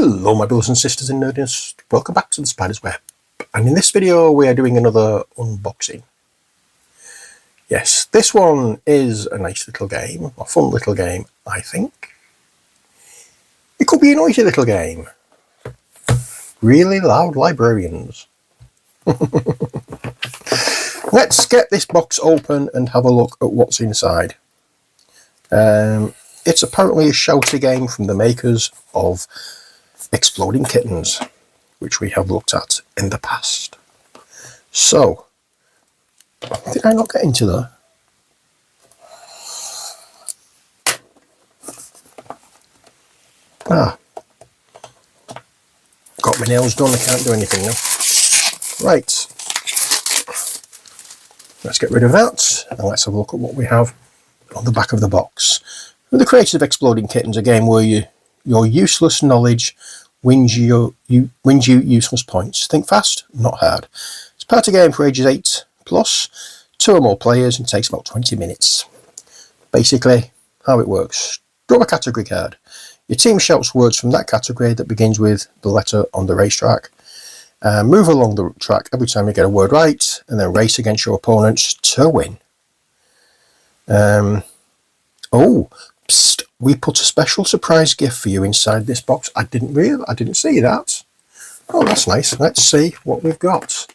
Hello my brothers and sisters in nerdiness, welcome back to the Spider's Web, and in this video we are doing another unboxing. Yes, this one is a nice little game, a fun little game, I think. It could be a noisy little game. Really Loud Librarians. Let's get this box open and have a look at what's inside. It's apparently a shouty game from the makers of Exploding Kittens, which we have looked at in the past. So, did I not get into there? Got my nails done, I can't do anything now. Right, let's get rid of that and let's have a look at what we have on the back of the box. The creators of Exploding Kittens, a game where your useless knowledge wins you useless points. Think fast, not hard. It's a party game for ages 8 plus, 2 or more players, and takes about 20 minutes. Basically, how it works: draw a category card. Your team shouts words from that category that begins with the letter on the racetrack. Move along the track every time you get a word right, and then race against your opponents to win. Psst, we put a special surprise gift for you inside this box. I didn't see that. Oh, that's nice. Let's see what we've got.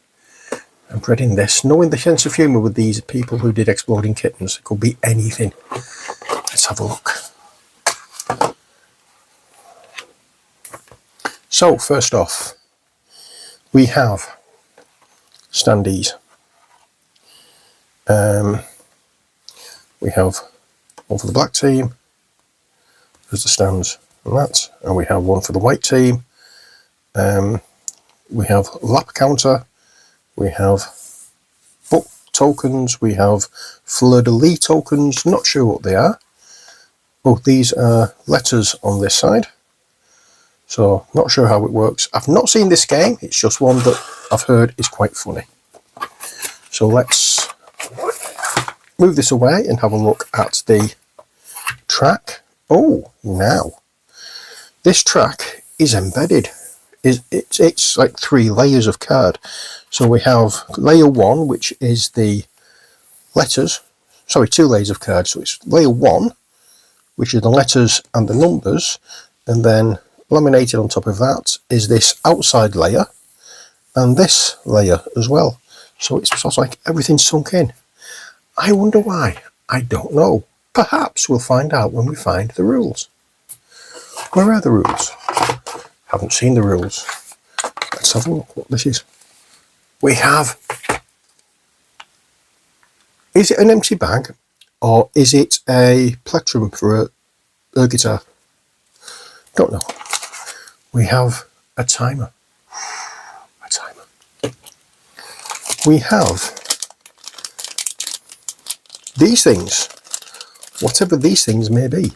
I'm dreading this. Knowing the sense of humour with these people who did Exploding Kittens, it could be anything. Let's have a look. So, first off, we have standees. We have one for the black team. There's the stands and that, and we have one for the white team. We have lap counter, we have book tokens, we have fleur-de-lis tokens, not sure what they are. Oh, these are letters on this side, so not sure how it works. I've not seen this game, it's just one that I've heard is quite funny. So let's move this away and have a look at the track. Oh, now this track is embedded. It's like 3 layers of card. So we have layer 1, which is the letters. Sorry, 2 layers of card. So it's layer 1, which is the letters and the numbers, and then laminated on top of that is this outside layer and this layer as well. So it's sort of like everything's sunk in. I wonder why. I don't know. Perhaps we'll find out when we find the rules. Where are the rules? Haven't seen the rules. Let's have a look what this is. We have... Is it an empty bag? Or is it a plectrum for a guitar? Don't know. We have a timer. A timer. We have these things. Whatever these things may be.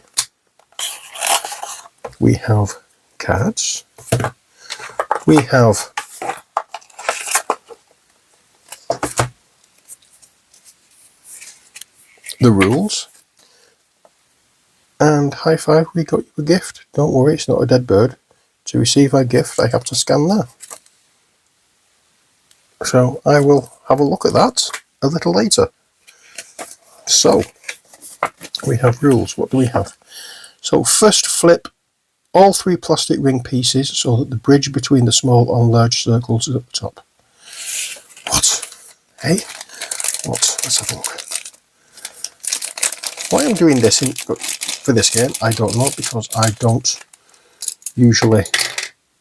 We have cards. We have the rules. And high five, we got you a gift. Don't worry, it's not a dead bird. To receive our gift, I have to scan that. So I will have a look at that a little later. So, we have rules. What do we have? So first, flip all 3 plastic ring pieces so that the bridge between the small and large circles is at the top. What? Hey? What? Let's have a look. Why I'm doing this for this game, I don't know, because I don't usually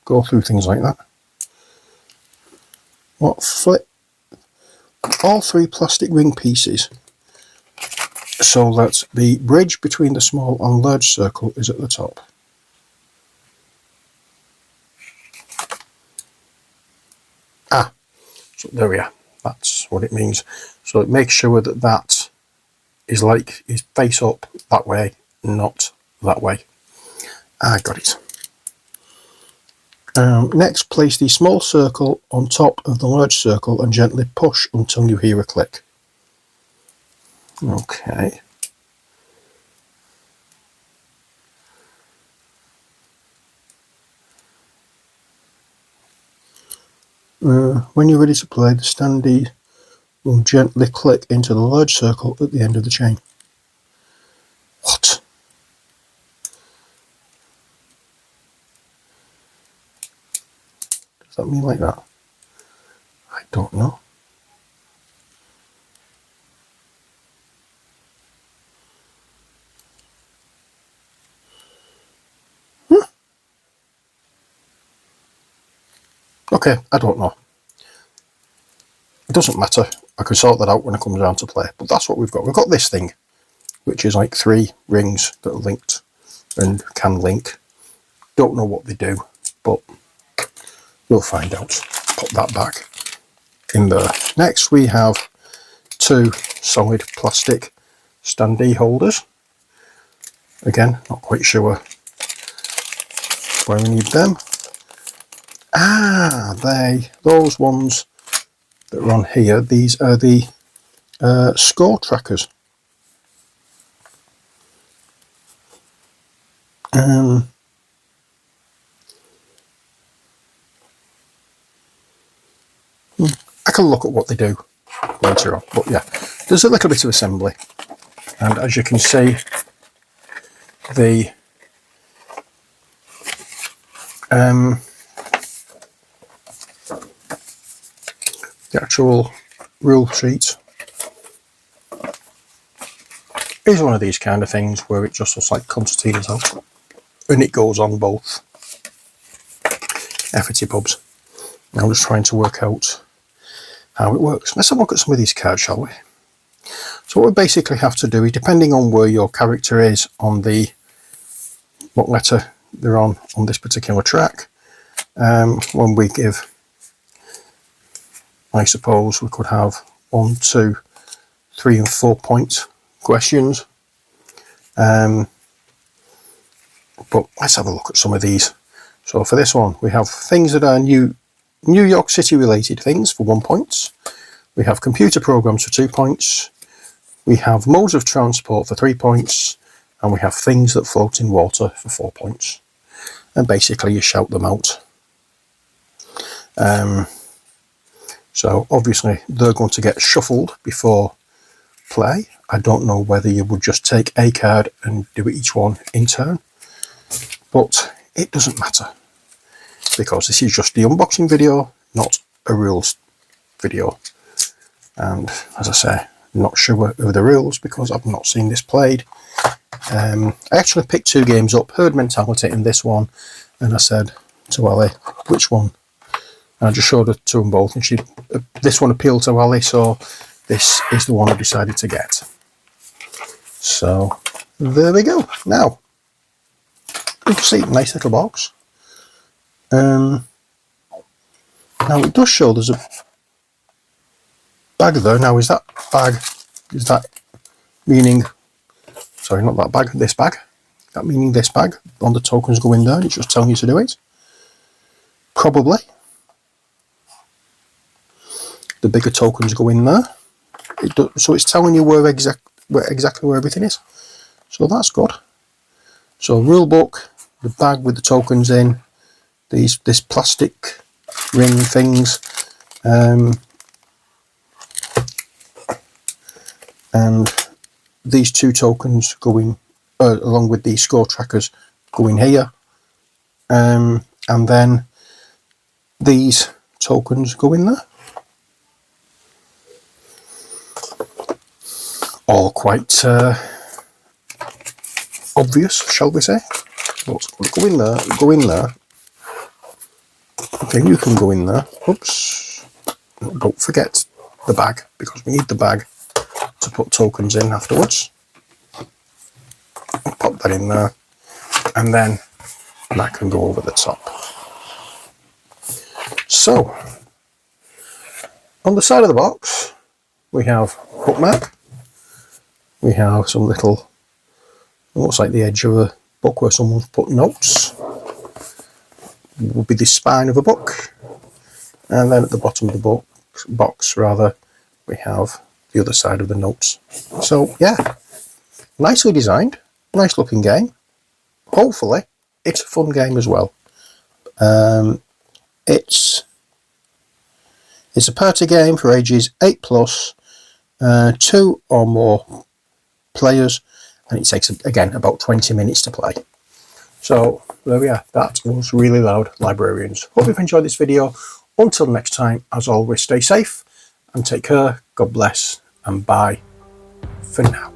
go through things like that. What? Flip all 3 plastic ring pieces so that the bridge between the small and large circle is at the top. So there we are. That's what it means. So it makes sure that that is face up that way, not that way. I got it. Next, place the small circle on top of the large circle and gently push until you hear a click. Okay. When you're ready to play, the standee will gently click into the large circle at the end of the chain. What? Does that mean like that? I don't know. Okay, I don't know. It doesn't matter. I can sort that out when it comes around to play. But that's what we've got. We've got this thing, which is like 3 rings that are linked and can link. Don't know what they do, but we'll find out. Put that back in there. Next we have 2 solid plastic standee holders. Again, not quite sure why we need them. Those ones that are on here, these are the score trackers. I can look at what they do later on, but yeah, there's a little bit of assembly, and as you can see, the actual rule sheet is one of these kind of things where it just looks like concertinas out, and it goes on both efforty pubs. I'm just trying to work out how it works. Let's have a look at some of these cards, shall we? So what we basically have to do is, depending on where your character is on the what letter they're on this particular track, when we give, I suppose we could have 1, 2, 3 and 4 point questions, but let's have a look at some of these. So for this one we have things that are New York City related things for 1 point. We have computer programs for 2 points. We have modes of transport for 3 points, and we have things that float in water for 4 points. And basically you shout them out. So obviously they're going to get shuffled before play. I don't know whether you would just take a card and do each one in turn, but it doesn't matter, because this is just the unboxing video, not a rules video. And as I say, I'm not sure of the rules because I've not seen this played. I actually picked 2 games up, herd mentality in this one, and I said to Ali, which one? And I just showed her to them both, and this one appealed to Ali, so this is the one I decided to get. So there we go. Now, you can see, nice little box. Now it does show there's a bag there. Now is that bag, is that meaning, sorry, not that bag, this bag, that meaning this bag on the tokens go in there and it's just telling you to do it? Probably. The bigger tokens go in there. So it's telling you exactly where everything is. So that's good. So rule book, the bag with the tokens in, this plastic ring things, and these 2 tokens go in, along with the score trackers, go in here, and then these tokens go in there. All quite obvious, shall we say? But go in there, go in there. Okay, you can go in there. Oops. Don't forget the bag, because we need the bag to put tokens in afterwards. Pop that in there, and then that can go over the top. So, on the side of the box, we have bookmark. We have some little, it looks like the edge of a book where someone's put notes. It would be the spine of a book. And then at the bottom of the box, we have the other side of the notes. So yeah, nicely designed, nice looking game. Hopefully it's a fun game as well. It's It's a party game for ages 8+, 2 or more players, and it takes, again, about 20 minutes to play. So there we are, that was Really Loud Librarians. Hope you've enjoyed this video. Until next time, as always, stay safe and take care. God bless, and bye for now.